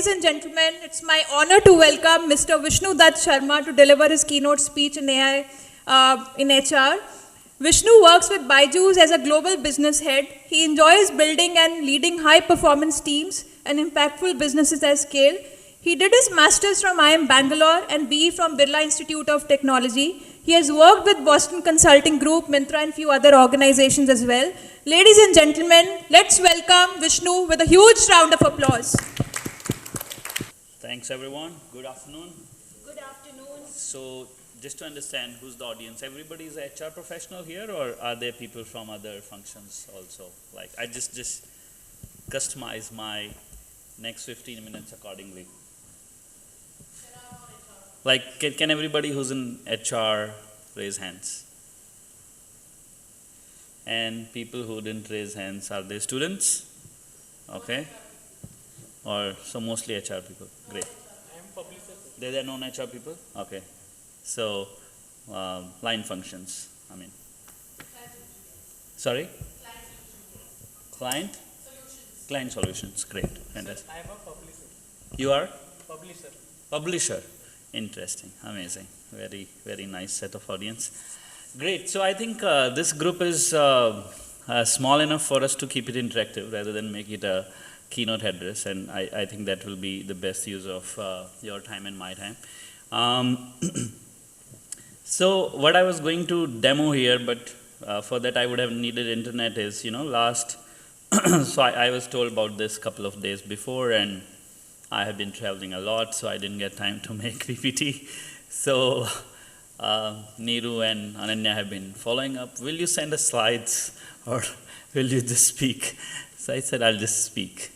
Ladies and gentlemen, it's my honor to welcome Mr. Vishnu Dutt Sharma to deliver his keynote speech in AI in HR. Vishnu works with BYJU as a global business head. He enjoys building and leading high-performance teams and impactful businesses at scale. He did his master's from IIM Bangalore and BE from Birla Institute of Technology. He has worked with Boston Consulting Group, Myntra, and few other organizations as well. Ladies and gentlemen, let's welcome Vishnu with a huge round of applause. Thanks everyone. Good afternoon. Good afternoon. So just to understand who's the audience, everybody is a HR professional here, or are there people from other functions also? Like I just customize my next 15 minutes accordingly. Like can everybody who's in HR raise hands? And people who didn't raise hands, are they students? Okay. Or so mostly HR people. Great. I am publisher. They're non-HR people? Okay. So, line functions, I mean. Sorry? Client? Solutions. Client solutions, great, fantastic. I am a publisher. You are? Publisher. Publisher. Interesting, amazing. Very, very nice set of audience. Great, so I think this group is small enough for us to keep it interactive rather than make it a keynote address, and I think that will be the best use of your time and my time. So what I was going to demo here, but for that I would have needed internet is, so I was told about this couple of days before, and I have been traveling a lot, so I didn't get time to make PPT. So Neeru and Ananya have been following up. Will you send us slides, or will you just speak? So I said, I'll just speak.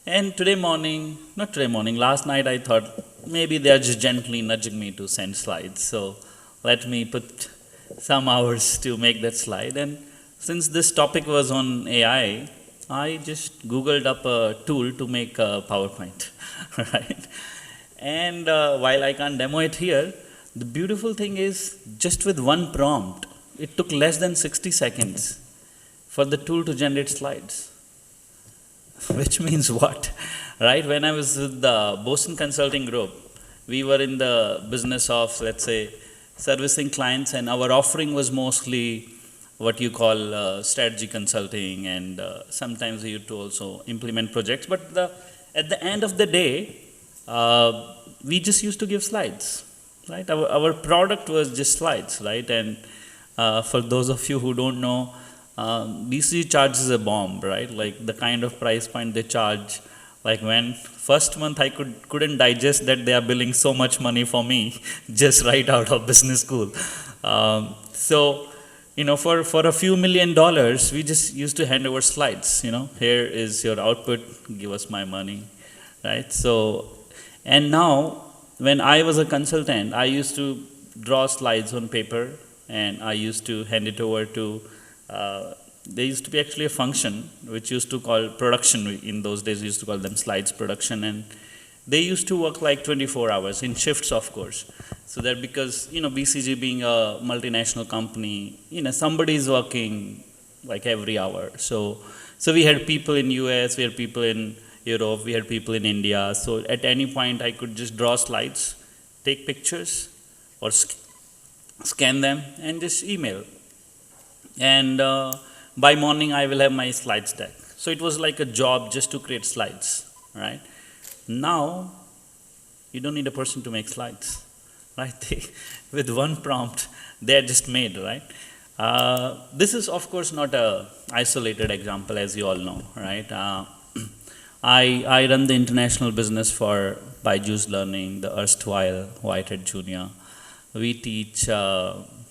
And last night I thought maybe they are just gently nudging me to send slides. So let me put some hours to make that slide. And since this topic was on AI, I just Googled up a tool to make a PowerPoint, right? And while I can't demo it here, the beautiful thing is just with one prompt, it took less than 60 seconds for the tool to generate slides. Which means what, right? When I was with the Boston Consulting Group, we were in the business of, let's say, servicing clients, and our offering was mostly what you call strategy consulting, and sometimes we used to also implement projects. But at the end of the day, we just used to give slides, right? Our product was just slides, right? And for those of you who don't know, BCG charges a bomb, right? Like the kind of price point they charge. Like when first month I couldn't digest that they are billing so much money for me just right out of business school. So, for a few $1 million, we just used to hand over slides. Here is your output, give us my money, right? So, and now when I was a consultant, I used to draw slides on paper, and I used to hand it over to there used to be actually a function which used to call production. In those days we used to call them slides production, and they used to work like 24 hours in shifts, of course. So that because BCG being a multinational company, somebody is working like every hour. So we had people in US, we had people in Europe, we had people in India. So at any point I could just draw slides, take pictures, or scan them and just email. And by morning I will have my slides deck. So it was like a job just to create slides, right? Now, you don't need a person to make slides, right? With one prompt, they are just made, right? This is of course not a isolated example, as you all know, right? I run the international business for BYJU's Learning, the erstwhile Whitehead Junior. We teach,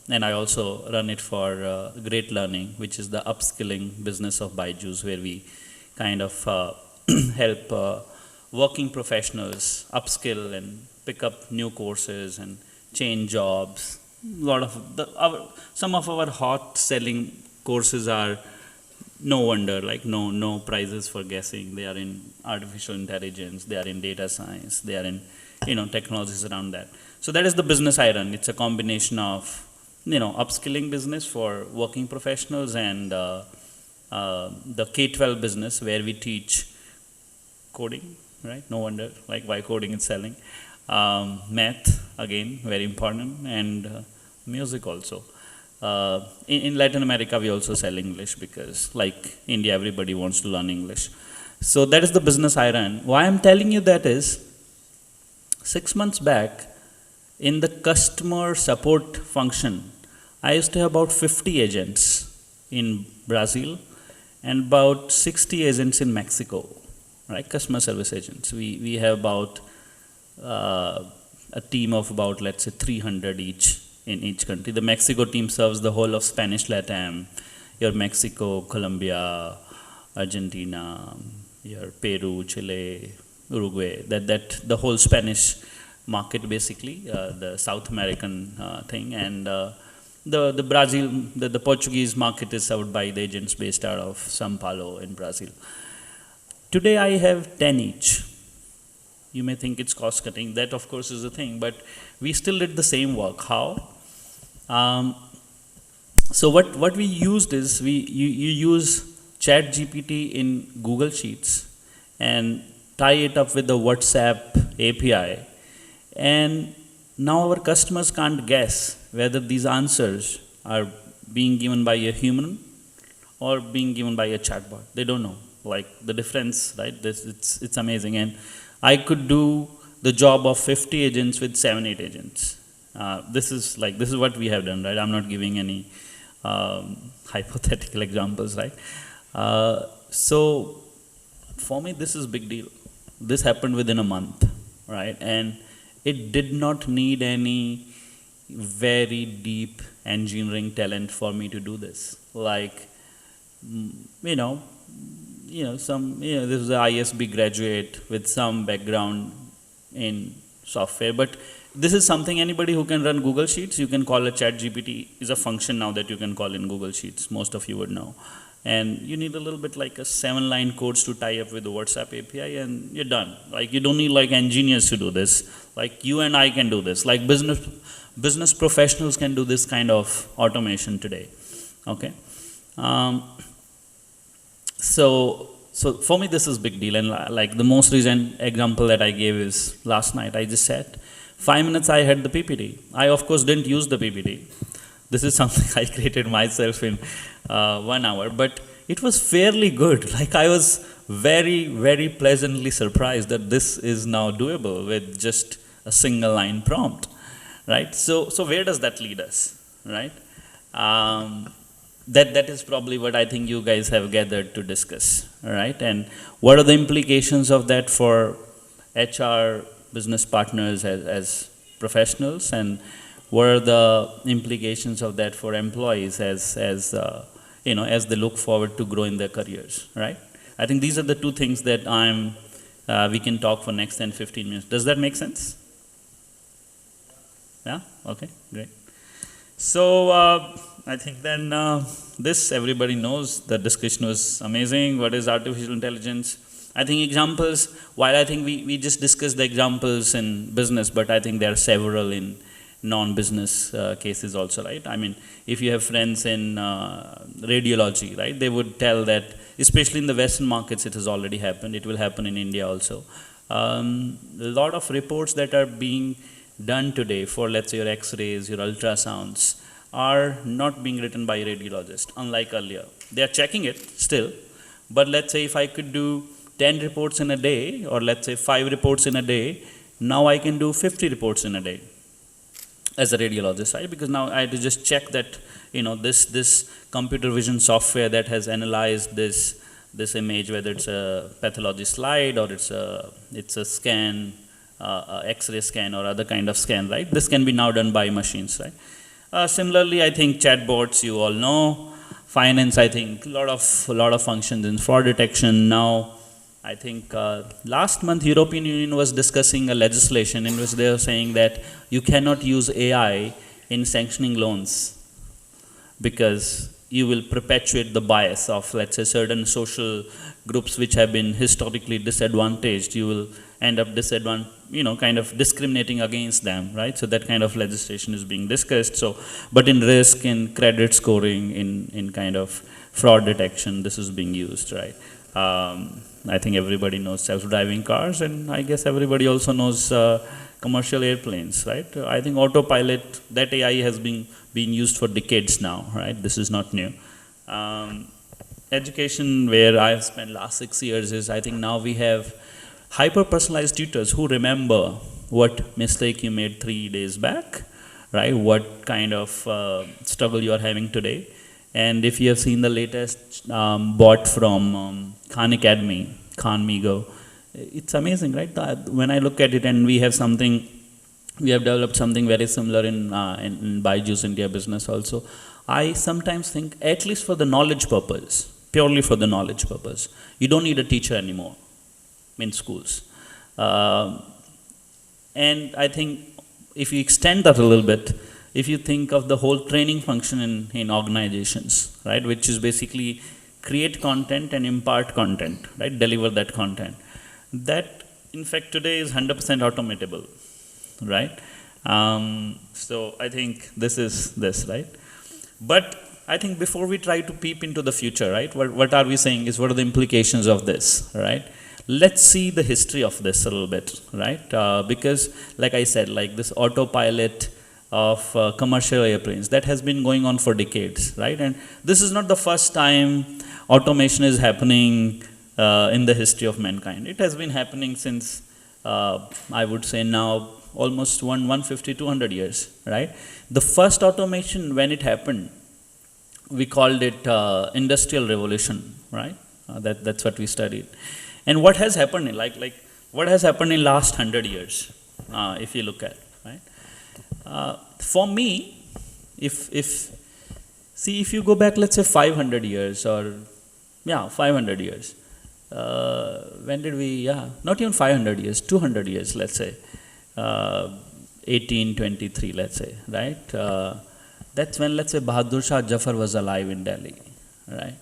and I also run it for Great Learning, which is the upskilling business of BYJU's, where we kind of help working professionals upskill and pick up new courses and change jobs. Some of our hot selling courses are no wonder, like no prizes for guessing. They are in artificial intelligence, they are in data science, they are in technologies around that. So that is the business I run. It's a combination of upskilling business for working professionals and the K-12 business, where we teach coding, right? No wonder, like why coding is selling. Math, again, very important, and music also. In Latin America, we also sell English because, like India, everybody wants to learn English. So that is the business I run. Why I'm telling you that is, 6 months back, in the customer support function, I used to have about 50 agents in Brazil and about 60 agents in Mexico, right? Customer service agents. We have about a team of about, let's say, 300 each in each country. The Mexico team serves the whole of Spanish Latam, your Mexico, Colombia, Argentina, your Peru, Chile, Uruguay, that the whole Spanish market basically, the South American thing, and the Brazil, the Portuguese market is served by the agents based out of São Paulo in Brazil. Today I have 10 each. You may think it's cost cutting. That of course is a thing, but we still did the same work. How? So what we used is, you use ChatGPT in Google Sheets and tie it up with the WhatsApp API, and now our customers can't guess whether these answers are being given by a human or being given by a chatbot. They don't know, like the difference, right? It's amazing. And I could do the job of 50 agents with 7-8 agents. This is what we have done, right? I'm not giving any hypothetical examples, right? So for me, this is big deal. This happened within a month, right? And it did not need any very deep engineering talent for me to do this. Like, this is an ISB graduate with some background in software, but this is something anybody who can run Google Sheets, you can call a ChatGPT, is a function now that you can call in Google Sheets, most of you would know. And you need a little bit like a 7-line codes to tie up with the WhatsApp API, and you're done. Like, you don't need like engineers to do this. Like, you and I can do this. Like, business professionals can do this kind of automation today. Okay. So for me, this is big deal. And like the most recent example that I gave is last night. I just sat 5 minutes. I had the PPT. I of course didn't use the PPT. This is something I created myself in 1 hour, but it was fairly good. Like, I was very, very pleasantly surprised that this is now doable with just a single line prompt, right? So where does that lead us, right? That is probably what I think you guys have gathered to discuss, right? And what are the implications of that for HR business partners as professionals, and what are the implications of that for employees as they look forward to grow in their careers, right? I think these are the two things that we can talk for next 10-15 minutes. Does that make sense? Yeah? Okay, great. So I think then this everybody knows. The discussion was amazing. What is artificial intelligence? I think examples, while I think we just discussed the examples in business, but I think there are several in non-business cases also, right? I mean, if you have friends in radiology, right, they would tell that, especially in the Western markets, it has already happened. It will happen in India also. A lot of reports that are being done today for, let's say, your X-rays, your ultrasounds, are not being written by a radiologist, unlike earlier. They are checking it still, but let's say if I could do 10 reports in a day, or let's say 5 reports in a day, now I can do 50 reports in a day as a radiologist, right? Because now I have to just check that, this computer vision software that has analyzed this image, whether it's a pathology slide or it's a scan, X-ray scan or other kind of scan, right? This can be now done by machines, right? Similarly, I think chatbots, you all know. Finance, I think a lot of functions in fraud detection. Now, I think last month European Union was discussing a legislation in which they were saying that you cannot use AI in sanctioning loans because you will perpetuate the bias of, let's say, certain social groups which have been historically disadvantaged. You will end up kind of discriminating against them, right? So that kind of legislation is being discussed. So, but in risk, in credit scoring, in kind of fraud detection, this is being used, right? I think everybody knows self-driving cars, and I guess everybody also knows commercial airplanes, right? I think autopilot, that AI has been being used for decades now, right? This is not new. Education, where I have spent last 6 years, is I think now we have hyper-personalized tutors who remember what mistake you made 3 days back, right? What kind of struggle you are having today. And if you have seen the latest bot from Khan Academy, Khan Migo, it's amazing, right? When I look at it, and we have developed something very similar in BYJU's India business also. I sometimes think, at least for the knowledge purpose, purely for the knowledge purpose, you don't need a teacher anymore in schools. And I think if you extend that a little bit, if you think of the whole training function in organizations, right, which is basically create content and impart content, right, deliver that content. That, in fact, today is 100% automatable, right? So I think this is this, right? But I think before we try to peep into the future, right, what are we saying is, what are the implications of this, right? Let's see the history of this a little bit, right? Because, like I said, like this autopilot of commercial airplanes, that has been going on for decades, right? And this is not the first time automation is happening in the history of mankind. It has been happening since, I would say now, almost 150, 200 years, right? The first automation, when it happened, we called it Industrial Revolution, right? That's what we studied. And what has happened, what has happened in last 100 years, if you look at, right? For me, if you go back, let's say 500 years, or 500 years, when did we, not even 500 years, 200 years, let's say, 1823, let's say, right? That's when, let's say, Bahadur Shah Jafar was alive in Delhi, right?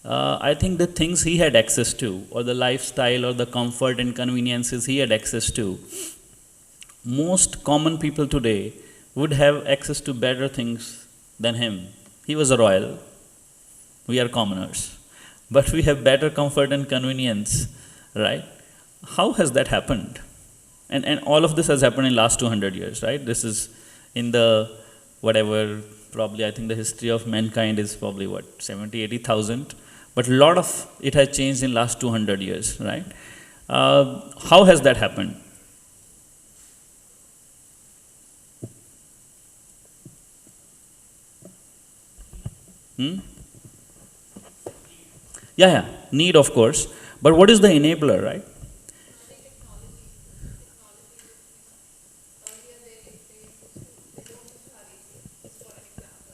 I think the things he had access to, or the lifestyle, or the comfort and conveniences he had access to, most common people today would have access to better things than him. He was a royal, we are commoners, but we have better comfort and convenience, right? How has that happened? And all of this has happened in last 200 years, right? This is in the, whatever, probably I think the history of mankind is probably what, 70, 80,000? But a lot of it has changed in last 200 years, right? How has that happened? Need, of course. But what is the enabler, right?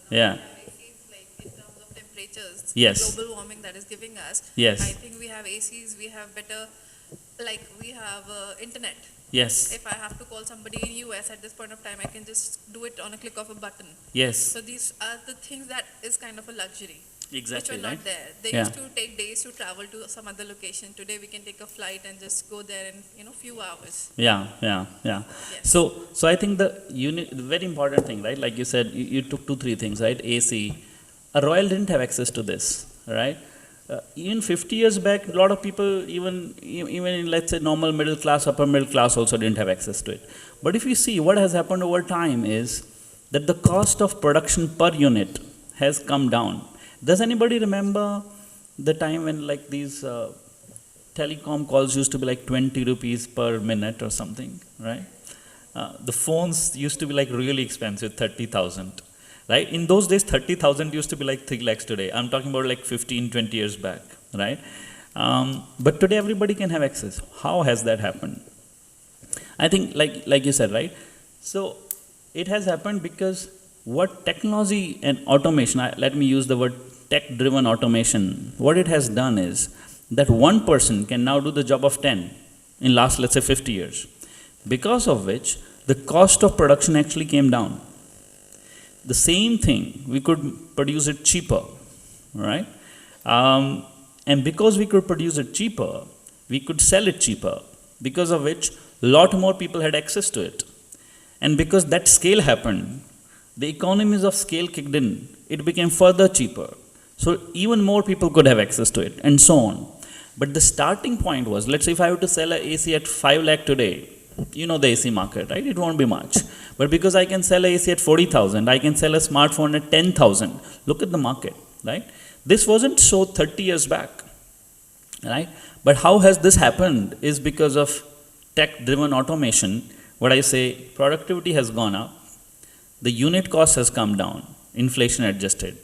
Yeah. Like in terms of temperatures, Yes. global warming that is giving us. Yes. I think we have ACs, we have better, like we have internet. Yes. If I have to call somebody in US at this point of time, I can just do it on a click of a button. Yes. So these are the things that is kind of a luxury. Exactly, Which were right? not there. They Yeah. used to take days to travel to some other location. Today we can take a flight and just go there in few hours. Yeah. Yes. So I think the very important thing, right? Like you said, you took 2-3 things, right? AC. A royal didn't have access to this, right? Even 50 years back, a lot of people, even in, let's say, normal middle class, upper middle class, also didn't have access to it. But if you see what has happened over time is that the cost of production per unit has come down. Does anybody remember the time when, like, these telecom calls used to be like 20 rupees per minute or something, right? The phones used to be like really expensive, 30,000, right? In those days, 30,000 used to be like 3 lakhs today. I'm talking about like 15, 20 years back, right? But today everybody can have access. How has that happened? I think, like you said, right? So it has happened because what technology and automation, let me use the word tech-driven automation, what it has done is that one person can now do the job of 10 in last, let's say, 50 years, because of which the cost of production actually came down. The same thing, we could produce it cheaper, right? And because we could produce it cheaper, we could sell it cheaper, because of which a lot more people had access to it. And because that scale happened, the economies of scale kicked in. It became further cheaper. So even more people could have access to it, and so on. But the starting point was, let's say if I were to sell an AC at 5 lakh today, you know the AC market, right? It won't be much. But because I can sell an AC at 40,000, I can sell a smartphone at 10,000. Look at the market, right? This wasn't so 30 years back, right? But how has this happened is because of tech-driven automation. What I say, productivity has gone up, the unit cost has come down, inflation adjusted,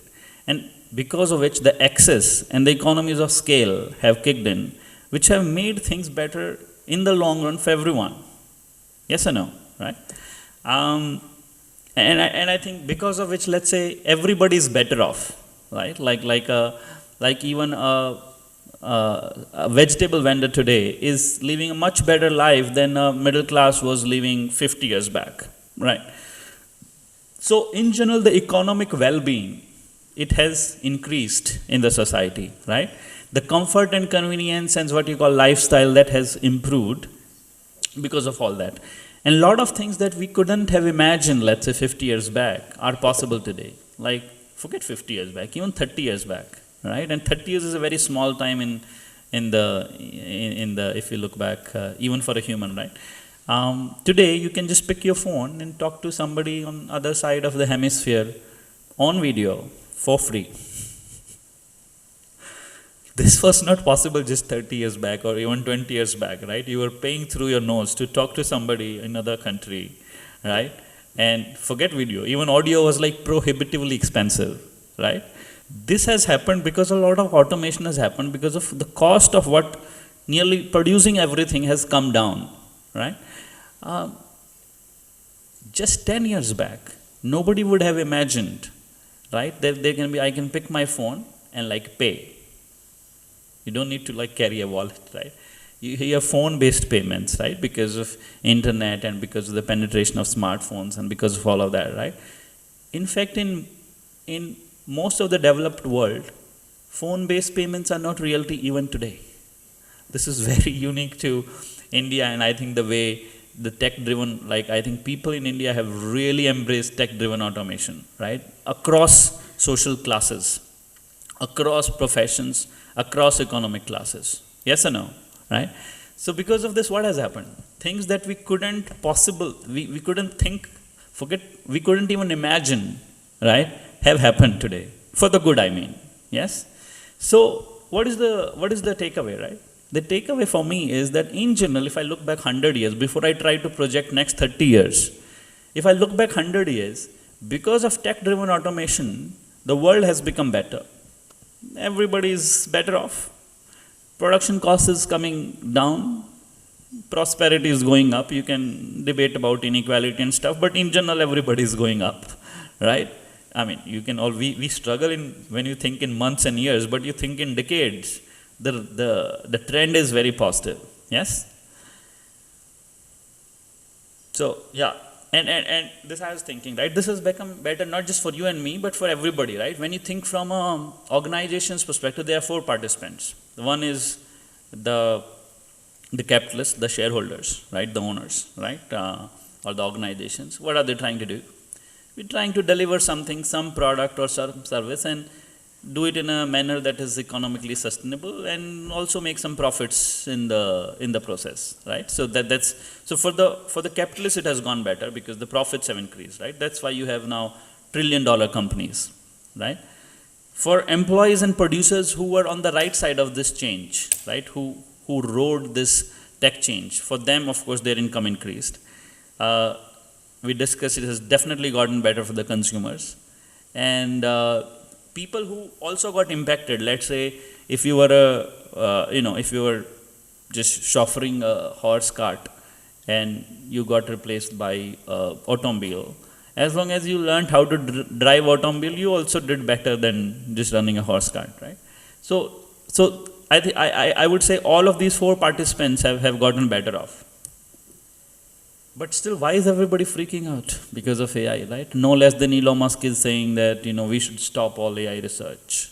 and because of which the access and the economies of scale have kicked in, which have made things better in the long run for everyone. Yes or no, right? And I think because of which, let's say, everybody is better off, right? Like even a vegetable vendor today is living a much better life than a middle class was living 50 years back, right? So in general, the economic well-being, it has increased in the society, right? The comfort and convenience and what you call lifestyle, that has improved because of all that. And a lot of things that we couldn't have imagined, let's say 50 years back, are possible today. Like, forget 50 years back, even 30 years back, right? And 30 years is a very small time in the if you look back, even for a human, right? Today, you can just pick your phone and talk to somebody on the other side of the hemisphere on video for free. This was not possible just 30 years back or even 20 years back, right? You were paying through your nose to talk to somebody in another country, right? And forget video, even audio was like prohibitively expensive, right? This has happened because a lot of automation has happened because of the cost of what nearly producing everything has come down, right? Just 10 years back, nobody would have imagined, right? That there can be, I can pick my phone and like pay. You don't need to like carry a wallet, right? You have phone-based payments, right? Because of internet and because of the penetration of smartphones and because of all of that, right? In fact, in most of the developed world, phone-based payments are not reality even today. This is very unique to India, and I think the way the tech-driven, like I think people in India have really embraced tech-driven automation, right? Across social classes, across professions, across economic classes. Yes or no, right? So because of this, what has happened? Things that we couldn't we couldn't think, we couldn't even imagine, right, have happened today. For the good, I mean, yes? So what is the takeaway, right? The takeaway for me is that in general, if I look back 100 years, before I try to project next 30 years, if I look back 100 years, because of tech-driven automation, the world has become better. Everybody is better off. Production cost is coming down. Prosperity is going up. You can debate about inequality and stuff, but in general, everybody is going up, right? I mean, you can we struggle when you think in months and years, but you think in decades. The trend is very positive. Yes. So yeah. And this I was thinking, right? This has become better not just for you and me, but for everybody, right? When you think from an organization's perspective, there are 4 participants. The one is the capitalists, the shareholders, right? The owners, right? Or the organizations. What are they trying to do? We're trying to deliver something, some product or some service, and do it in a manner that is economically sustainable and also make some profits in the process, right? So so for the capitalists it has gone better because the profits have increased, right? That's why you have now trillion-dollar companies, right? For employees and producers who were on the right side of this change, right? Who rode this tech change, for them, of course, their income increased. We discussed it has definitely gotten better for the consumers, and people who also got impacted, let's say if you were if you were just chauffeuring a horse cart and you got replaced by automobile, as long as you learned how to drive automobile, you also did better than just running a horse cart, right? So I would say all of these 4 participants have gotten better off. But still, why is everybody freaking out? Because of AI, right? No less than Elon Musk is saying that, we should stop all AI research,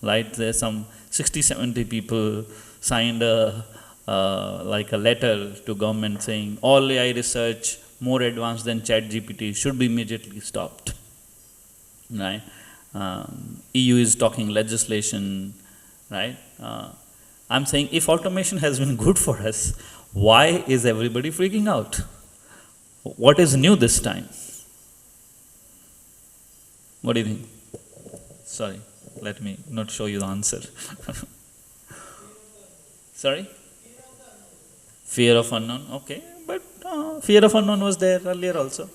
right? There's some 60, 70 people signed a letter to government saying all AI research more advanced than ChatGPT should be immediately stopped, right? EU is talking legislation, right? I'm saying if automation has been good for us, why is everybody freaking out? What is new this time? What do you think? Sorry, let me not show you the answer. Sorry? Fear of unknown, okay. But fear of unknown was there earlier also.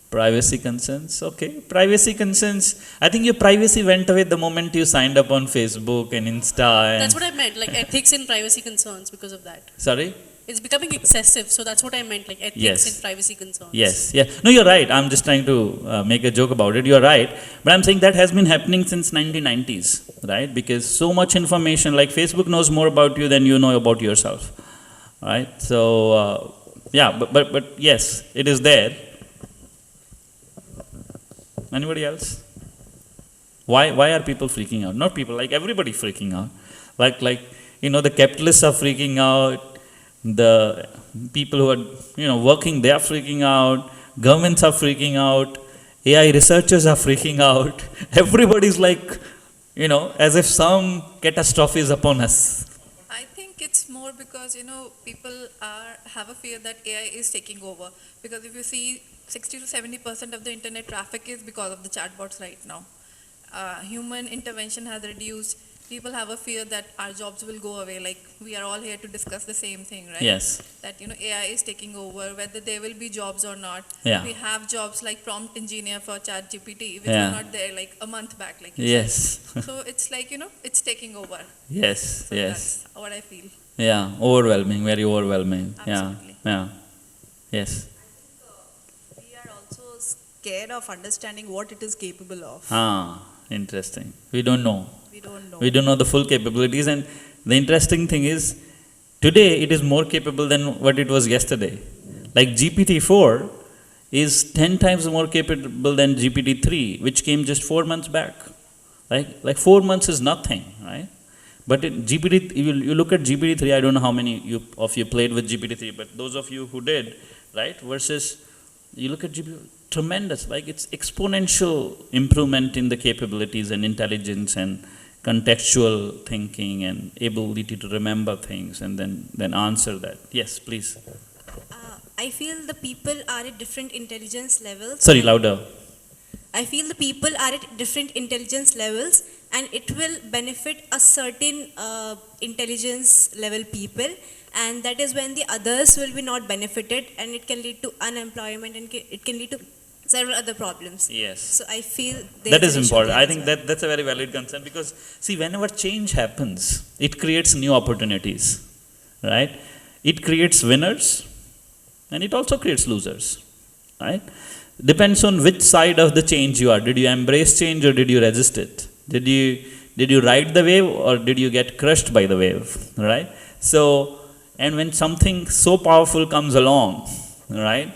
Privacy concerns, okay. Privacy concerns, I think your privacy went away the moment you signed up on Facebook and Insta. And That's what I meant, like ethics and privacy concerns because of that. sorry? It's becoming excessive, so that's what I meant, like ethics Yes. and privacy concerns. Yes, yeah. No, you're right. I'm just trying to make a joke about it. You're right. But I'm saying that has been happening since 1990s, right? Because so much information, like Facebook knows more about you than you know about yourself, right? So, yeah, but yes, it is there. Anybody else? Why are people freaking out? Not people, like everybody freaking out. Like the capitalists are freaking out. The people who are, working, they are freaking out. Governments are freaking out. AI researchers are freaking out. Everybody's like, as if some catastrophe is upon us. I think it's more because, people have a fear that AI is taking over. Because if you see, 60 to 70% of the internet traffic is because of the chatbots right now. Human intervention has reduced. People have a fear that our jobs will go away. Like, we are all here to discuss the same thing, right? Yes. That, AI is taking over, whether there will be jobs or not. Yeah. We have jobs like prompt engineer for ChatGPT, which Yeah. were not there like a month back, like you Yes. said. So it's like, it's taking over. Yes. So Yes. that's what I feel. Yeah. Overwhelming. Very overwhelming. Absolutely. Yeah. Yeah. Yes. We are also scared of understanding what it is capable of. Interesting. We don't know. We don't know. We don't know the full capabilities, and the interesting thing is, today it is more capable than what it was yesterday. Like GPT-4 is 10 times more capable than GPT-3, which came just 4 months back. Like 4 months is nothing, right? But GPT, you look at GPT-3, I don't know how many of you played with GPT-3, but those of you who did, right, versus you look at GPT, tremendous, like it's exponential improvement in the capabilities and intelligence and contextual thinking and ability to remember things and then answer that. Yes, please. I feel the people are at different intelligence levels. Sorry, louder. I feel the people are at different intelligence levels, and it will benefit a certain intelligence level people, and that is when the others will be not benefited, and it can lead to unemployment, and it can lead to several other problems. Yes. So I feel That is important. I I think that's a very valid concern, because see, whenever change happens, it creates new opportunities, right? It creates winners and it also creates losers, right? Depends on which side of the change you are. Did you embrace change or did you resist it? Did you ride the wave or did you get crushed by the wave, right? So, and when something so powerful comes along, right?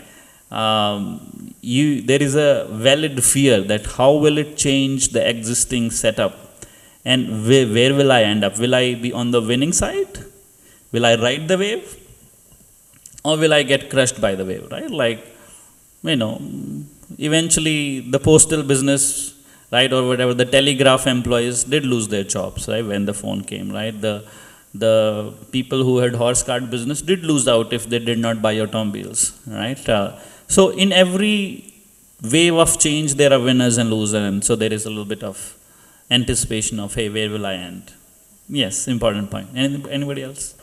There is a valid fear that how will it change the existing setup, and where will I end up? Will I be on the winning side? Will I ride the wave, or will I get crushed by the wave, right? Like, eventually the postal business, right, or whatever, the telegraph employees did lose their jobs, right, when the phone came, right? The people who had horse cart business did lose out if they did not buy automobiles, right? So in every wave of change, there are winners and losers, and so there is a little bit of anticipation of, hey, where will I end? Yes, important point. Anybody else?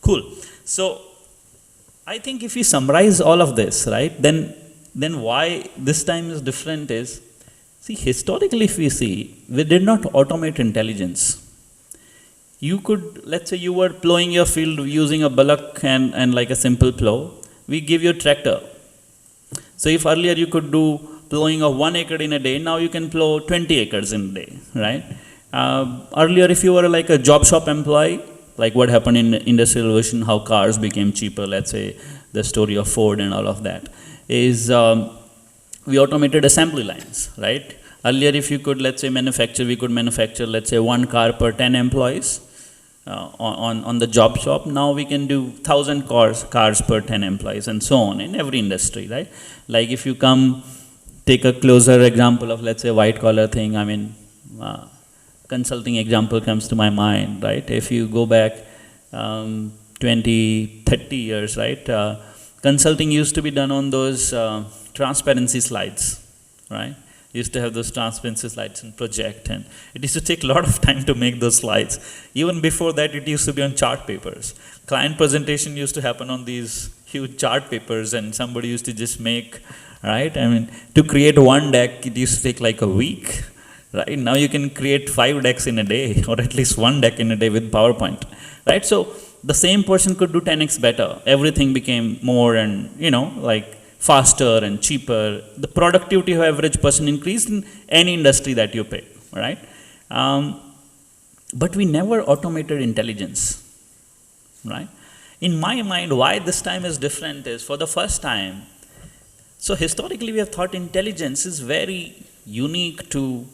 Cool. So I think if we summarize all of this, right, then why this time is different is, see, historically if we see, we did not automate intelligence. You could, let's say you were plowing your field using a bullock and like a simple plow. We give you a tractor. So if earlier you could do plowing of 1 acre in a day, now you can plow 20 acres in a day, right? Earlier if you were like a job shop employee, like what happened in the Industrial Revolution, how cars became cheaper, let's say the story of Ford and all of that, is we automated assembly lines, right? Earlier if you could, let's say, we could manufacture, let's say, 1 car per 10 employees. on the job shop. Now we can do 1,000 cars per 10 employees and so on in every industry, right? Like if you take a closer example of, let's say, white collar thing, I mean, consulting example comes to my mind, right? If you go back 20, 30 years, right? Consulting used to be done on those transparency slides, right? Used to have those transparency slides in project, and it used to take a lot of time to make those slides. Even before that, it used to be on chart papers. Client presentation used to happen on these huge chart papers, and somebody used to just make, right? I mean, to create one deck, it used to take like a week, right? Now you can create 5 decks in a day, or at least 1 deck in a day with PowerPoint, right? So the same person could do 10x better. Everything became more and, like, faster and cheaper. The productivity of average person increased in any industry that you pick, right? But we never automated intelligence, right? In my mind, why this time is different is, for the first time, so historically we have thought intelligence is very unique to,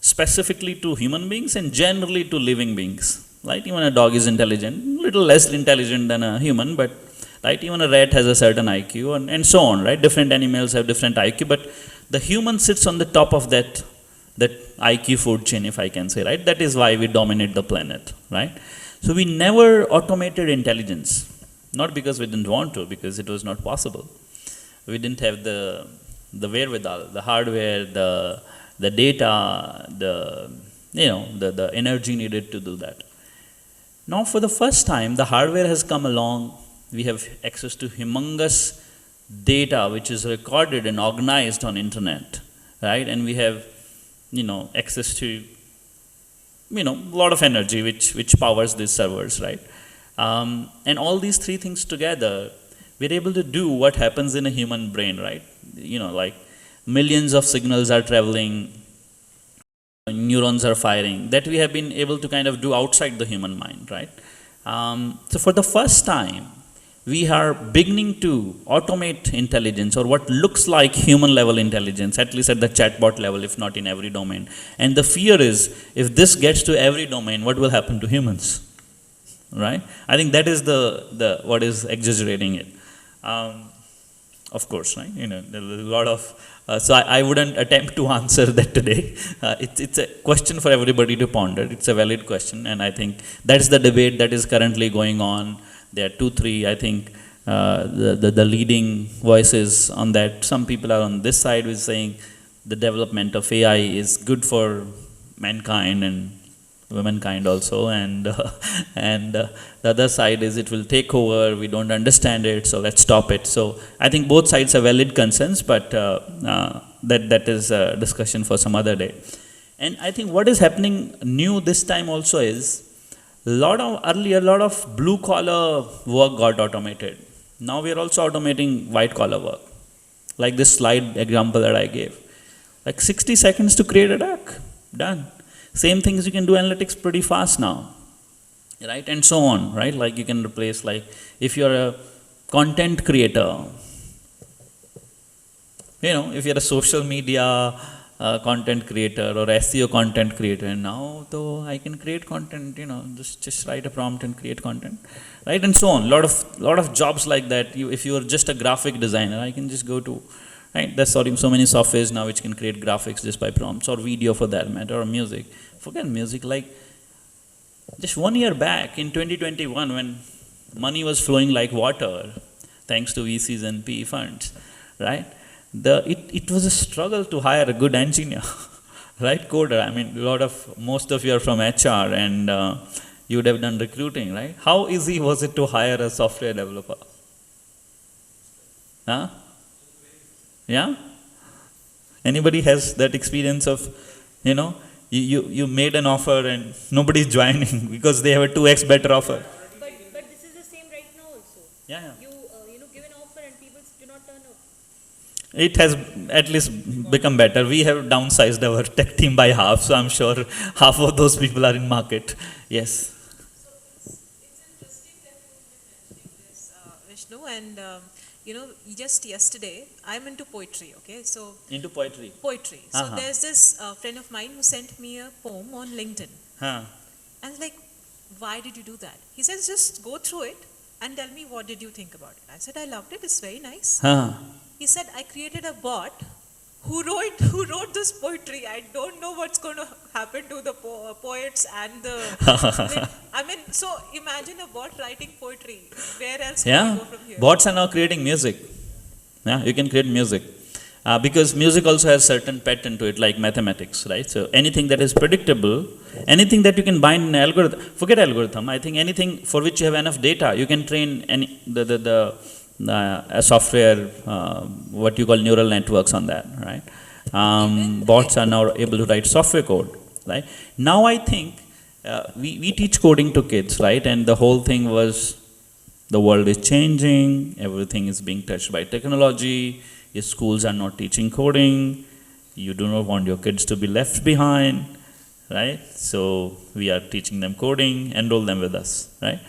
specifically to human beings and generally to living beings, right? Even a dog is intelligent, little less intelligent than a human, but right? Even a rat has a certain IQ and so on, right? Different animals have different IQ, but the human sits on the top of that IQ food chain, if I can say, right? That is why we dominate the planet, right? So we never automated intelligence, not because we didn't want to, because it was not possible. We didn't have the wherewithal, the hardware, the data, the energy needed to do that. Now, for the first time, the hardware has come along. We have access to humongous data which is recorded and organized on internet, right? And we have, access to, a lot of energy which powers these servers, right? And all these 3 things together, we're able to do what happens in a human brain, right? Like millions of signals are traveling, neurons are firing, that we have been able to kind of do outside the human mind, right? So for the first time, we are beginning to automate intelligence, or what looks like human level intelligence, at least at the chatbot level, if not in every domain. And the fear is, if this gets to every domain, what will happen to humans, right? I think that is the what is exaggerating it. Of course, right? There's a lot of, so I wouldn't attempt to answer that today. It's a question for everybody to ponder. It's a valid question, and I think that's the debate that is currently going on. There are 2, 3, I think, the leading voices on that. Some people are on this side with saying the development of AI is good for mankind and womankind also, and the other side is it will take over, we don't understand it, so let's stop it. So I think both sides have valid concerns, but that is a discussion for some other day. And I think what is happening new this time also is, earlier a lot of blue collar work got automated. Now we are also automating white collar work. Like this slide example that I gave. Like 60 seconds to create a deck, done. Same things you can do analytics pretty fast now, right? And so on, right? Like you can replace, like if you're a content creator, if you're a social media content creator or SEO content creator, now though I can create content, just write a prompt and create content, right? And so on. Lot of jobs like that. If you are just a graphic designer, I can just go to, right? There's so many softwares now which can create graphics just by prompts, or video for that matter, or music. Forget music. Like just 1 year back in 2021, when money was flowing like water, thanks to VCs and PE funds, right? It was a struggle to hire a good engineer, right? Coder. I mean, most of you are from HR, and you would have done recruiting, right? How easy was it to hire a software developer? Huh? Yeah? Anybody has that experience of, you made an offer and nobody's joining because they have a 2x better offer? But this is the same right now also. Yeah. You give an offer and people do not turn up. It has at least become better. We have downsized our tech team by half, so I'm sure half of those people are in market. Yes. It's interesting that you've been mentioning this, Vishnu, and just yesterday, I'm into poetry, okay? So Into poetry. poetry. So Uh-huh. there's this friend of mine who sent me a poem on LinkedIn. Huh. I was like, why did you do that? He says, just go through it and tell me what did you think about it. I said, I loved it, it's very nice. Huh. He said, I created a bot who wrote this poetry. I don't know what's going to happen to the poets and the... I mean, so imagine a bot writing poetry. Where else can Yeah, you go from here? bots are now creating music. Yeah, you can create music. Because music also has certain pattern to it, like mathematics, right? So anything that is predictable, anything that you can bind in an algorithm, forget algorithm, I think anything for which you have enough data, you can train a software, what you call neural networks on that, right? Bots are now able to write software code, right? Now I think we teach coding to kids, right? And the whole thing was the world is changing, everything is being touched by technology, your schools are not teaching coding, you do not want your kids to be left behind, right? So we are teaching them coding, enroll them with us, right?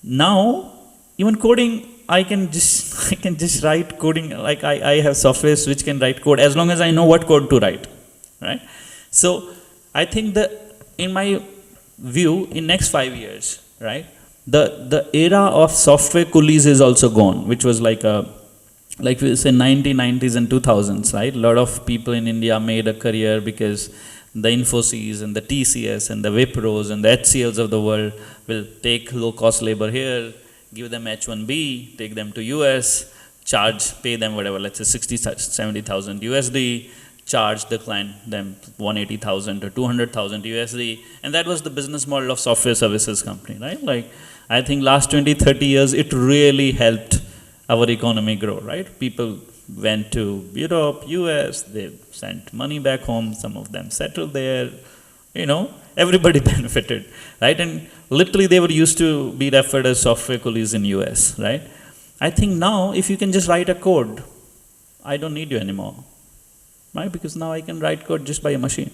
Now, even coding, I can just write coding, like I have softwares which can write code as long as I know what code to write, right? So I think that in my view, in next 5 years, right, the era of software coolies is also gone, which was like we say 1990s and 2000s, right? A lot of people in India made a career because the Infosys and the TCS and the Wipros and the HCLs of the world will take low-cost labor here, give them H-1B, take them to US, pay them whatever, let's say 60, 70,000 USD, charge the client them 180,000 or 200,000 USD, and that was the business model of software services company, right? Like, I think last 20, 30 years, it really helped our economy grow, right? People went to Europe, US, they sent money back home, some of them settled there, everybody benefited, right? And literally they were used to be referred as software coolies in US, right? I think now, if you can just write a code, I don't need you anymore, right? Because now I can write code just by a machine.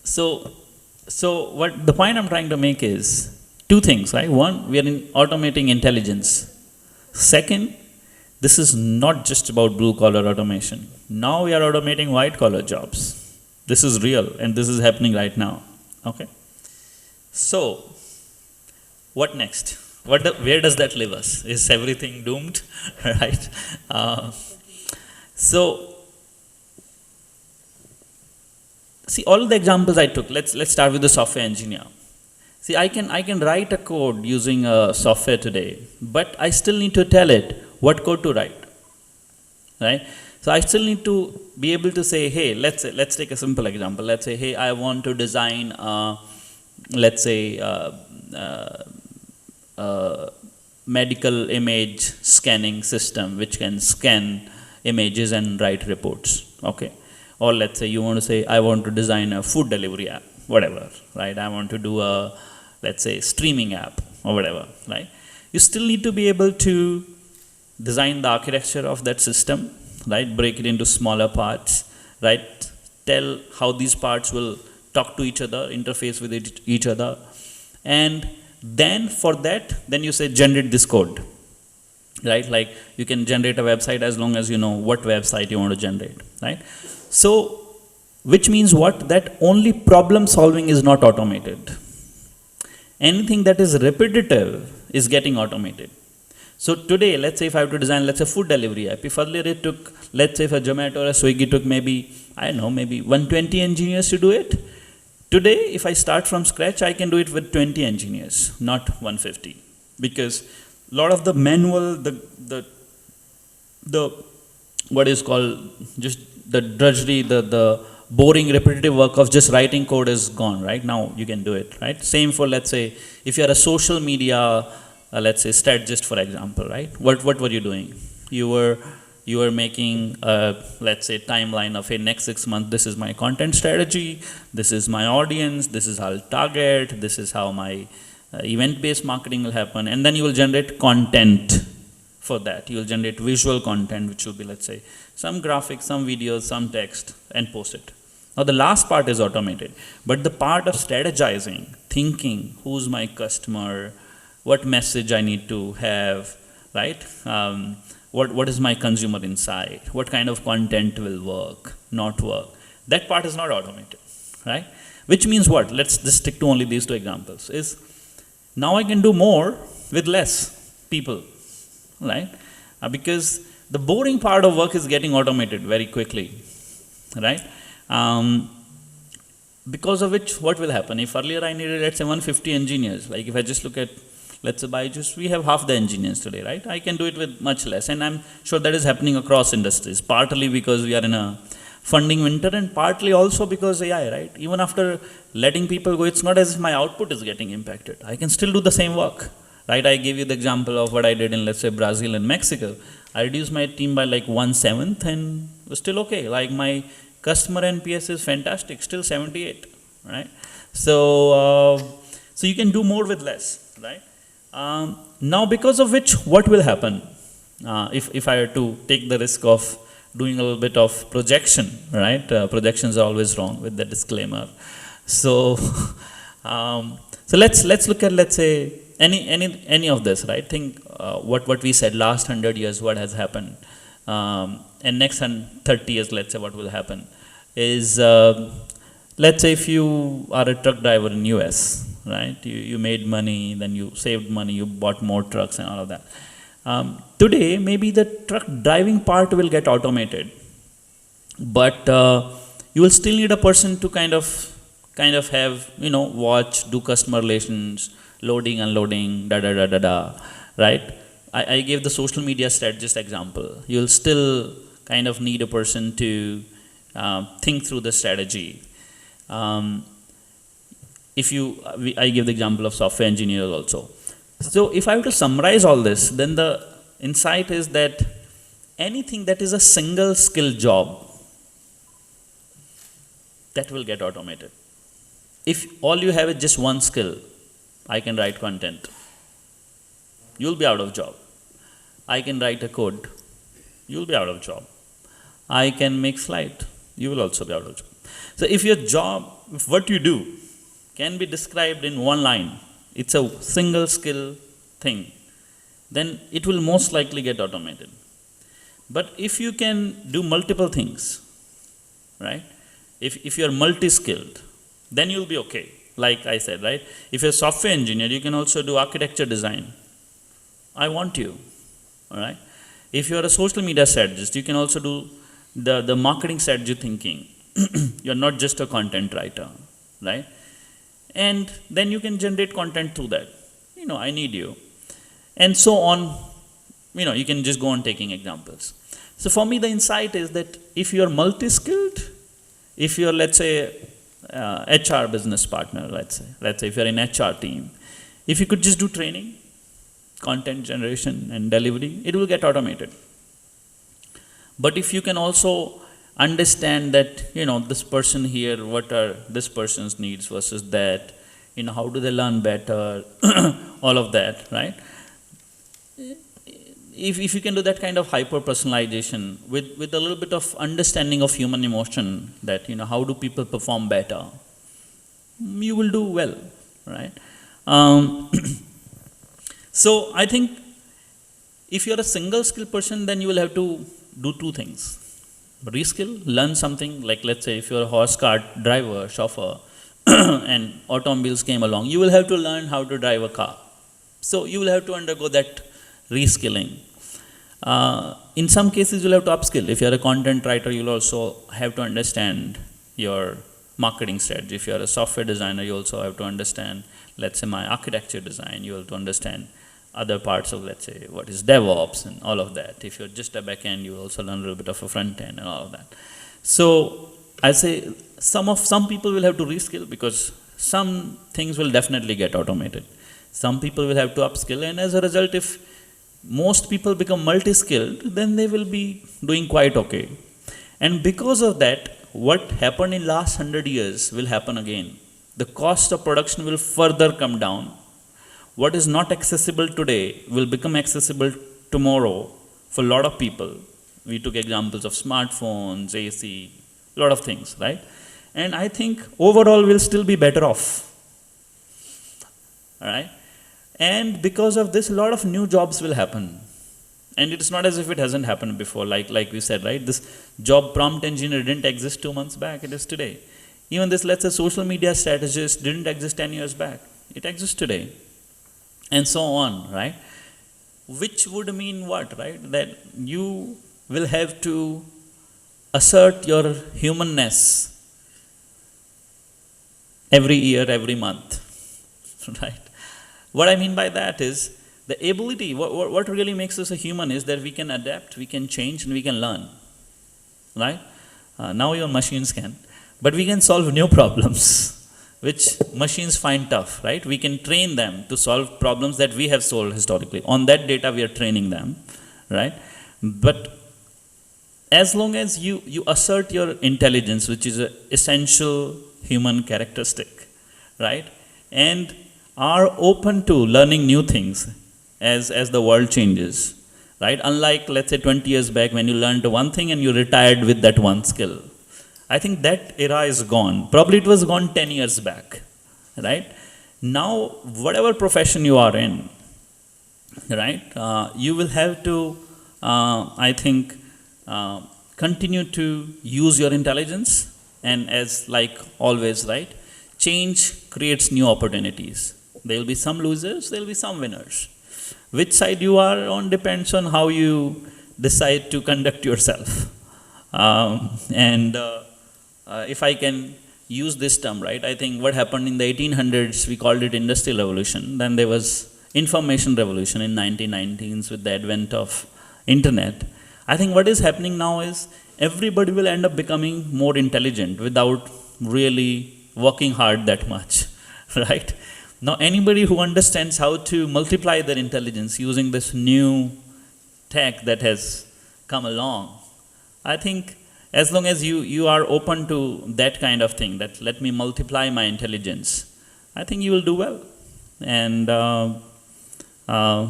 So what the point I'm trying to make is two things, right? One, we are automating intelligence. Second, this is not just about blue-collar automation. Now we are automating white-collar jobs. This is real, and this is happening right now, okay? So, what next? Where does that leave us? Is everything doomed, right? See, all the examples I took, let's start with the software engineer. See, I can write a code using a software today, but I still need to tell it what code to write, right? So I still need to be able to say, hey, let's take a simple example. Let's say, hey, I want to design, let's say, medical image scanning system which can scan images and write reports, okay? Or let's say you want to say, I want to design a food delivery app, whatever, right? I want to do a, let's say, streaming app or whatever, right? You still need to be able to design the architecture of that system, right? Break it into smaller parts, right? Tell how these parts will talk to each other, interface with each other. And then for that, then you say generate this code, right? Like you can generate a website as long as you know what website you want to generate, right? So, which means what? That only problem solving is not automated. Anything that is repetitive is getting automated. So today, let's say if I have to design, let's say, food delivery app, if earlier it took, let's say if a Zomato or a Swiggy took maybe, I don't know, maybe 120 engineers to do it, today, if I start from scratch, I can do it with 20 engineers, not 150. Because a lot of the manual, the what is called, just the drudgery, the boring repetitive work of just writing code is gone, right? Now you can do it, right? Same for, let's say, if you're a social media, let's say, strategist, for example, right? What were you doing? You were making, let's say, timeline of, hey, next 6 months, this is my content strategy, this is my audience, this is how I'll target, this is how my event-based marketing will happen, and then you will generate content for that. You will generate visual content, which will be, let's say, some graphics, some videos, some text, and post it. Now, the last part is automated, but the part of strategizing, thinking, who's my customer, what message I need to have, right? What is my consumer insight? What kind of content will work, not work? That part is not automated, right? Which means what? Let's just stick to only these two examples. Is now I can do more with less people, right? Because the boring part of work is getting automated very quickly, right? Because of which, what will happen? If earlier I needed, let's say, 150 engineers, like if I just look at, let's say, BYJU, we have half the engineers today, right? I can do it with much less, and I'm sure that is happening across industries, partly because we are in a funding winter, and partly also because AI, right? Even after letting people go, it's not as if my output is getting impacted. I can still do the same work, right? I gave you the example of what I did in, let's say, Brazil and Mexico. I reduced my team by like 1/7 and was still okay. Like my customer NPS is fantastic, still 78, right? So, so you can do more with less, right? Now, because of which, what will happen? If I were to take the risk of doing a little bit of projection, right? Projections are always wrong with the disclaimer. So, so let's look at, let's say, any of this, right? Think what we said last 100 years, what has happened, and next 30 years, let's say, what will happen is, let's say if you are a truck driver in US, right? You made money, then you saved money, you bought more trucks and all of that. Today, maybe the truck driving part will get automated, but you will still need a person to kind of have, watch, do customer relations, loading, unloading, right? I gave the social media strategist example. You'll still kind of need a person to think through the strategy. I give the example of software engineers also. So if I were to summarize all this, then the insight is that anything that is a single skill job, that will get automated. If all you have is just one skill, I can write content, you'll be out of job. I can write a code, you'll be out of job. I can make slide, you will also be out of job. So if your job, if what you do can be described in one line, it's a single skill thing, then it will most likely get automated. But if you can do multiple things, right? If you're multi-skilled, then you'll be okay. Like I said, right? If you're a software engineer, you can also do architecture design. I want you, all right? If you're a social media strategist, you can also do the marketing strategy thinking. You're not just a content writer, right? And then you can generate content through that. I need you. And so on, you can just go on taking examples. So for me, the insight is that if you're multi-skilled, if you're, let's say, HR business partner, let's say if you're in HR team, if you could just do training, content generation and delivery, it will get automated. But if you can also understand that, this person here, what are this person's needs versus that, how do they learn better, all of that, right? If you can do that kind of hyper-personalization with a little bit of understanding of human emotion, that, how do people perform better, you will do well, right? So I think if you're a single skill person, then you will have to do two things. Reskill, learn something, like let's say if you're a horse cart driver, chauffeur, and automobiles came along, you will have to learn how to drive a car. So you will have to undergo that reskilling. In some cases, you'll have to upskill. If you're a content writer, you'll also have to understand your marketing strategy. If you're a software designer, you also have to understand, let's say, my architecture design. You have to understand other parts of, let's say, what is DevOps and all of that. If you're just a backend, you also learn a little bit of a front end and all of that. So I say some people will have to reskill because some things will definitely get automated. Some people will have to upskill, and as a result, if most people become multi-skilled, then they will be doing quite okay. And because of that, what happened in last 100 years will happen again. The cost of production will further come down. What is not accessible today will become accessible tomorrow for a lot of people. We took examples of smartphones, AC, a lot of things, right? And I think overall we'll still be better off, all right? And because of this, a lot of new jobs will happen. And it's not as if it hasn't happened before, like we said, right? This job prompt engineer didn't exist 2 months back, it is today. Even this, let's say, social media strategist didn't exist 10 years back. It exists today. And so on, right? Which would mean what, right? That you will have to assert your humanness every year, every month, right? What I mean by that is the ability, what really makes us a human is that we can adapt, we can change, and we can learn, right? Now your machines can, but we can solve new problems, which machines find tough, right? We can train them to solve problems that we have solved historically. On that data, we are training them, right? But as long as you assert your intelligence, which is an essential human characteristic, right? And are open to learning new things as the world changes, right? Unlike, let's say, 20 years back when you learned one thing and you retired with that one skill. I think that era is gone. Probably it was gone 10 years back, right? Now, whatever profession you are in, right, you will have to, I think, continue to use your intelligence, and as like always, right, change creates new opportunities. There will be some losers, there will be some winners. Which side you are on depends on how you decide to conduct yourself. If I can use this term, right, I think what happened in the 1800s, we called it Industrial Revolution. Then there was Information Revolution in 1919s with the advent of Internet. I think what is happening now is everybody will end up becoming more intelligent without really working hard that much, right? Now, anybody who understands how to multiply their intelligence using this new tech that has come along, I think as long as you are open to that kind of thing, that let me multiply my intelligence, I think you will do well. And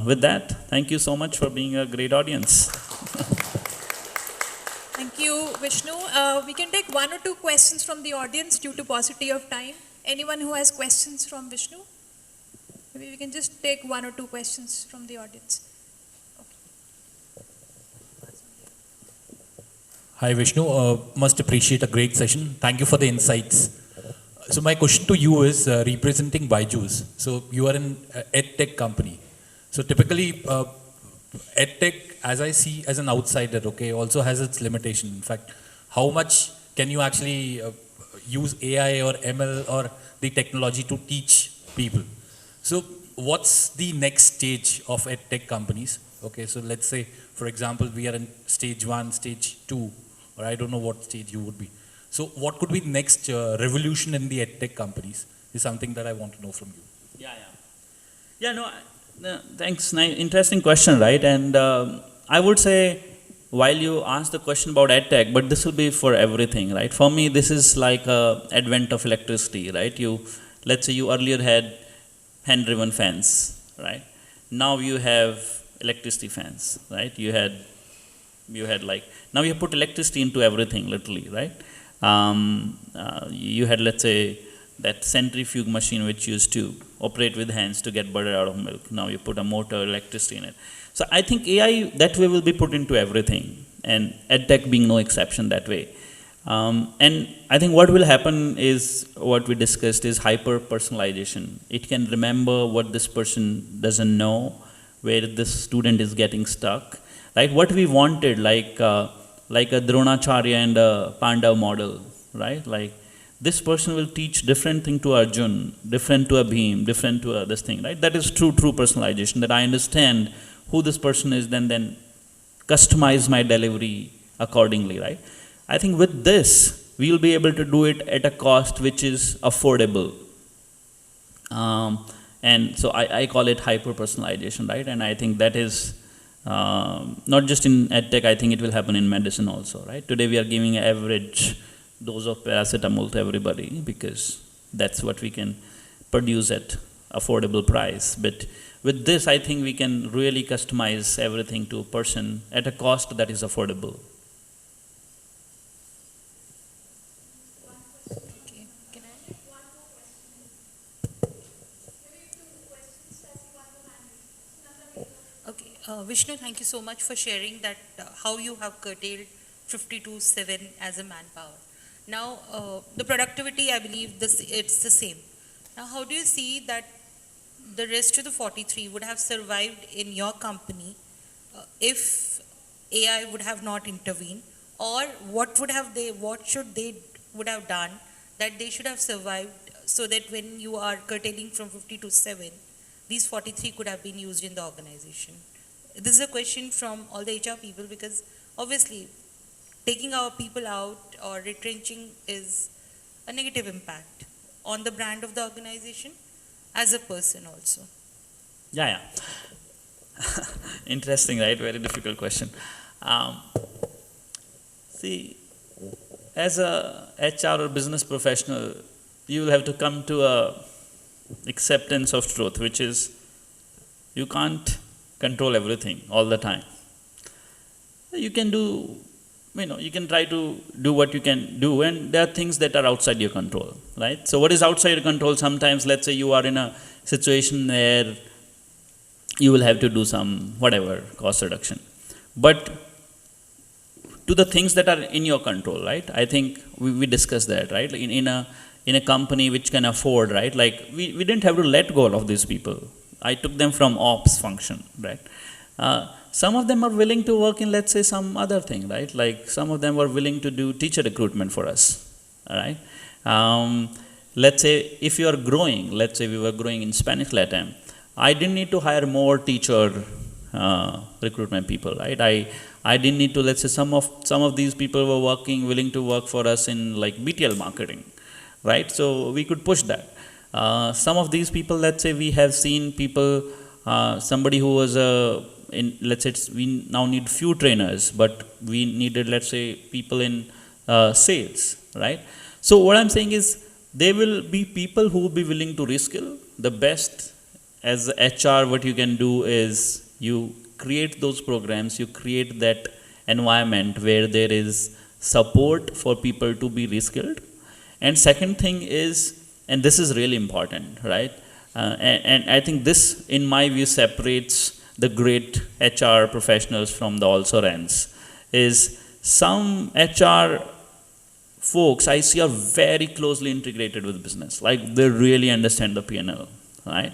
with that, thank you so much for being a great audience. Thank you, Vishnu. We can take one or two questions from the audience due to paucity of time. Anyone who has questions from Vishnu? Maybe we can just take one or two questions from the audience. Hi Vishnu, must appreciate a great session. Thank you for the insights. So my question to you is representing BYJU's. So you are an EdTech company. So typically EdTech, as I see as an outsider, okay, also has its limitation. In fact, how much can you actually use AI or ML or the technology to teach people? So what's the next stage of EdTech companies? Okay, so let's say, for example, we are in stage 1, stage 2, or I don't know what stage you would be. So what could be the next revolution in the EdTech companies is something that I want to know from you. Thanks. Interesting question, right? And I would say, while you ask the question about EdTech, but this will be for everything, right? For me, this is like advent of electricity, right? Let's say you earlier had hand-driven fans, right? Now you have electricity fans, right? You had like, now you put electricity into everything, literally, right? You had, let's say, that centrifuge machine which used to operate with hands to get butter out of milk. Now you put a motor, electricity in it. So I think AI that way will be put into everything, and EdTech being no exception that way. And I think what will happen is, what we discussed is hyper-personalization. It can remember what this person doesn't know, where this student is getting stuck. Like what we wanted, like a Dronacharya and a Panda model, right? Like this person will teach different thing to Arjun, different to a Bhim, different to this thing, right? That is true personalization, that I understand who this person is, then customize my delivery accordingly, right? I think with this, we will be able to do it at a cost which is affordable. And so I call it hyper-personalization, right? And I think that is not just in EdTech, I think it will happen in medicine also, right? Today we are giving an average dose of paracetamol to everybody because that's what we can produce at affordable price. But with this, I think we can really customize everything to a person at a cost that is affordable. Okay. Can I? Okay, Vishnu, thank you so much for sharing that how you have curtailed 50 to 7 as a manpower. Now, the productivity, I believe it's the same. Now, how do you see that the rest of the 43 would have survived in your company if AI would have not intervened? Or what should they would have done that they should have survived so that when you are curtailing from 50 to 7, these 43 could have been used in the organization? This is a question from all the HR people because obviously taking our people out or retrenching is a negative impact on the brand of the organization as a person also. Yeah. Interesting, right? Very difficult question. See, as a HR or business professional, you will have to come to a acceptance of truth, which is you can't control everything all the time. You can do, you can try to do what you can do, and there are things that are outside your control, right? So what is outside your control? Sometimes, let's say you are in a situation where you will have to do some, whatever, cost reduction. But to the things that are in your control, right? I think we discussed that, right? In a company which can afford, right? Like we didn't have to let go of these people. I took them from ops function, right? Some of them are willing to work in, let's say, some other thing, right? Like some of them were willing to do teacher recruitment for us, all right? Let's say if you are growing, let's say we were growing in Spanish Latam, I didn't need to hire more teacher recruitment people, right? I didn't need to, let's say some of these people were willing to work for us in like BTL marketing, right? So we could push that. Some of these people, let's say we have seen people, somebody who was let's say we now need few trainers, but we needed, let's say, people in sales, right? So what I'm saying is there will be people who will be willing to reskill. The best as HR, what you can do is you create those programs, you create that environment where there is support for people to be reskilled. And second thing is, and this is really important, right? And I think this, in my view, separates the great HR professionals from the also rans, is some HR folks I see are very closely integrated with business, like they really understand the P&L, right?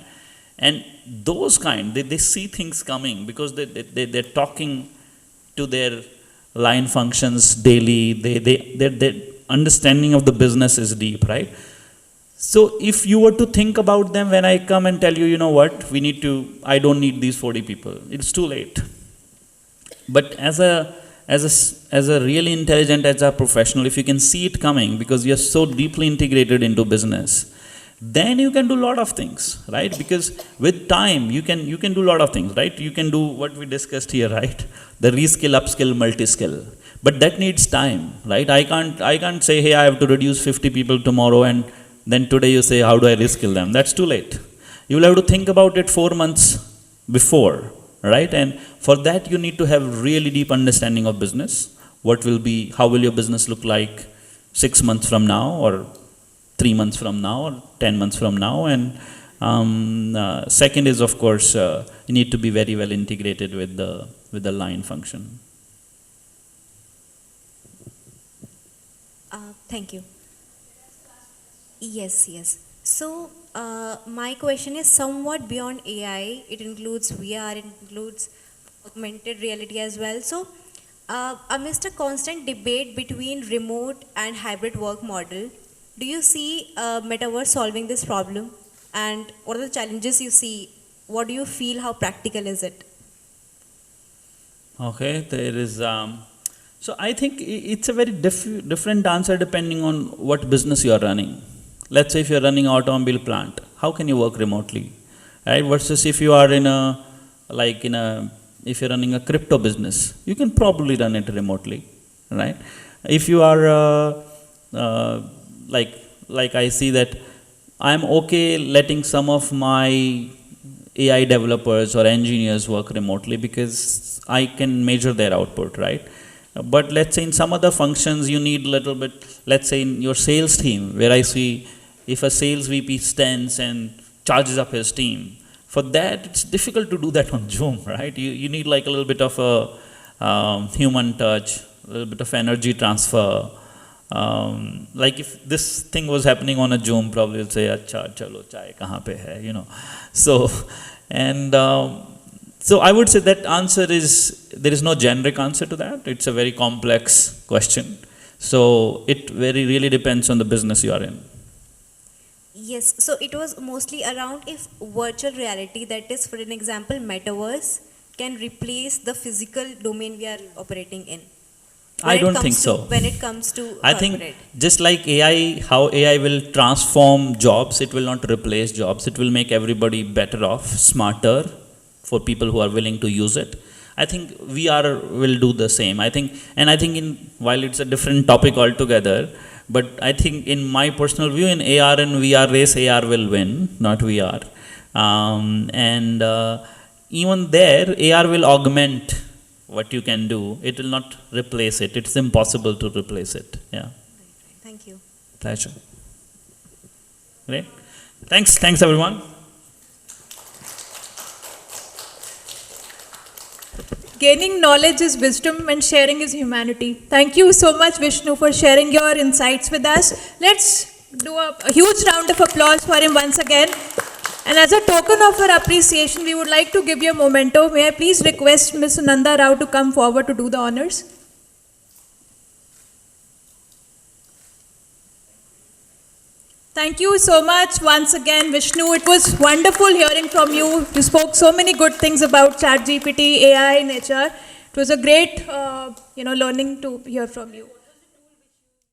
And those they see things coming because they're talking to their line functions daily, their understanding of the business is deep, right? So if you were to think about them when I come and tell you, you know what, I don't need these 40 people, it's too late. But as a really intelligent HR professional, if you can see it coming because you're so deeply integrated into business, then you can do a lot of things, right? Because with time, you can do a lot of things, right? You can do what we discussed here, right? The reskill, upskill, multi-skill. But that needs time, right? I can't say, hey, I have to reduce 50 people tomorrow, and then today you say, how do I reskill them? That's too late. You will have to think about it 4 months before, right? And for that, you need to have really deep understanding of business. How will your business look like 6 months from now, or 3 months from now, or 10 months from now? And second is, of course, you need to be very well integrated with the line function. Thank you. Yes. So my question is somewhat beyond AI. It includes VR, it includes augmented reality as well. So amidst a constant debate between remote and hybrid work model, do you see metaverse solving this problem? And what are the challenges you see? What do you feel? How practical is it? Okay, there is. So I think it's a very different answer depending on what business you are running. Let's say if you're running an automobile plant, how can you work remotely, right? Versus if you are if you're running a crypto business, you can probably run it remotely, right? If you are like I see that I'm okay letting some of my AI developers or engineers work remotely because I can measure their output, right? But let's say in some other functions you need a little bit, let's say in your sales team, where I see if a sales VP stands and charges up his team, for that it's difficult to do that on Zoom, right? You need like a little bit of a human touch, a little bit of energy transfer, Like if this thing was happening on a Zoom, probably will say, "Acha, chalo, chai kahan pe hai?" You know. So, and so I would say that answer is, there is no generic answer to that. It's a very complex question. So it very really depends on the business you are in. Yes, so it was mostly around if virtual reality, that is for an example, metaverse, can replace the physical domain we are operating in. I don't think so. When it comes to I corporate. think just like AI, how AI will transform jobs, it will not replace jobs. It will make everybody better off, smarter, for people who are willing to use it. I think VR will do the same. I think while it's a different topic altogether, but I think in my personal view, in AR and VR race, AR will win, not VR. Even there, AR will augment what you can do. It will not replace it. It's impossible to replace it. Yeah. Thank you. Pleasure. Great. Thanks everyone. Gaining knowledge is wisdom and sharing is humanity. Thank you so much, Vishnu, for sharing your insights with us. Let's do a huge round of applause for him once again. And as a token of our appreciation, we would like to give you a memento. May I please request Ms. Nanda Rao to come forward to do the honors? Thank you so much once again, Vishnu. It was wonderful hearing from you. You spoke so many good things about ChatGPT, AI, and HR. It was a great, learning to hear from you.